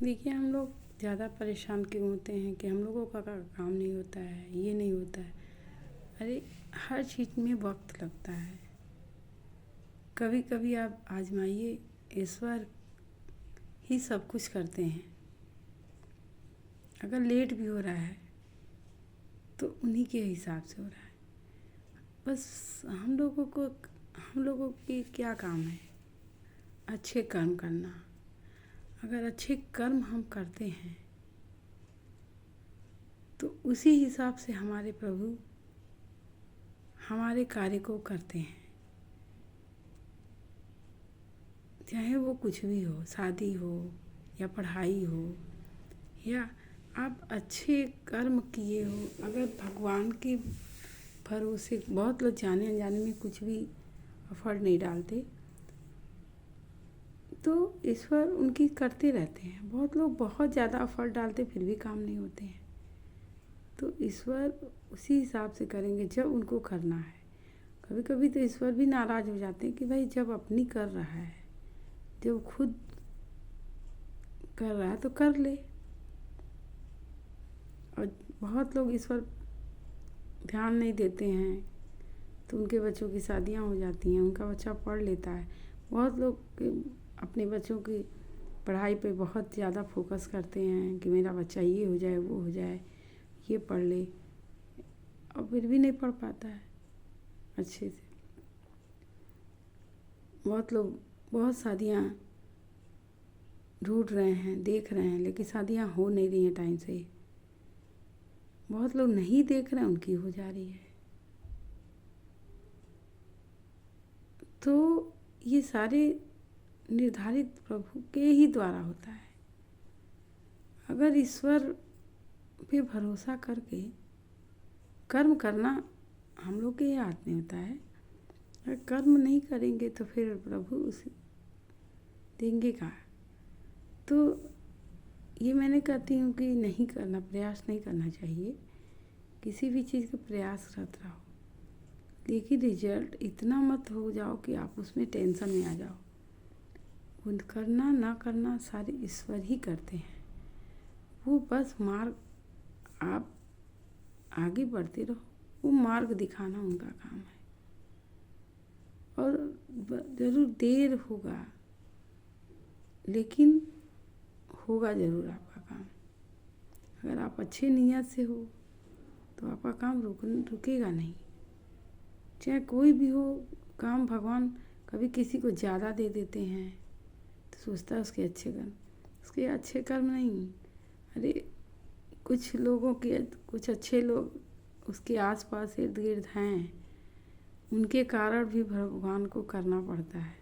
देखिए, हम लोग ज़्यादा परेशान क्यों होते हैं कि हम लोगों का काम नहीं होता है, ये नहीं होता है। अरे, हर चीज़ में वक्त लगता है। कभी कभी आप आजमाइए, ईश्वर ही सब कुछ करते हैं। अगर लेट भी हो रहा है तो उन्हीं के हिसाब से हो रहा है। बस हम लोगों की क्या काम है? अच्छे कर्म करना। अगर अच्छे कर्म हम करते हैं तो उसी हिसाब से हमारे प्रभु हमारे कार्य को करते हैं। चाहे वो कुछ भी हो, शादी हो या पढ़ाई हो, या आप अच्छे कर्म किए हो। अगर भगवान के भरोसे बहुत लोग जाने अनजाने में कुछ भी एफर्ट नहीं डालते, तो ईश्वर उनकी करते रहते हैं। बहुत लोग बहुत ज़्यादा एफर्ट डालते फिर भी काम नहीं होते हैं। तो ईश्वर उसी हिसाब से करेंगे जब उनको करना है। कभी कभी तो ईश्वर भी नाराज़ हो जाते हैं कि भाई जब अपनी कर रहा है, जब खुद कर रहा है तो कर ले। और बहुत लोग ईश्वर ध्यान नहीं देते हैं तो उनके बच्चों की शादियां हो जाती हैं, उनका बच्चा पढ़ लेता है। बहुत लोग अपने बच्चों की पढ़ाई पे बहुत ज़्यादा फोकस करते हैं कि मेरा बच्चा ये हो जाए, वो हो जाए, ये पढ़ ले, और फिर भी नहीं पढ़ पाता है अच्छे से। बहुत लोग बहुत शादियां ढूंढ रहे हैं, देख रहे हैं, लेकिन शादियां हो नहीं रही हैं टाइम से। बहुत लोग नहीं देख रहे हैं, उनकी हो जा रही है। तो ये सारे निर्धारित प्रभु के ही द्वारा होता है। अगर ईश्वर पे भरोसा करके कर्म करना हम लोग के हाथ में होता है। अगर कर्म नहीं करेंगे तो फिर प्रभु उसे देंगे कहाँ? तो ये मैंने कहती हूँ कि नहीं करना, प्रयास नहीं करना चाहिए। किसी भी चीज़ का प्रयासरत रहो, लेकिन रिजल्ट इतना मत हो जाओ कि आप उसमें टेंशन में आ जाओ। उन करना ना करना सारे ईश्वर ही करते हैं। वो बस मार्ग, आप आगे बढ़ते रहो, वो मार्ग दिखाना उनका काम है। और ज़रूर देर होगा, लेकिन होगा ज़रूर आपका काम। अगर आप अच्छे नियत से हो तो आपका काम रुकेगा नहीं। चाहे कोई भी हो काम, भगवान कभी किसी को ज़्यादा दे देते हैं तो सोचता है उसके अच्छे कर्म नहीं। अरे, कुछ अच्छे लोग उसके आसपास इर्द गिर्द हैं, उनके कारण भी भगवान को करना पड़ता है।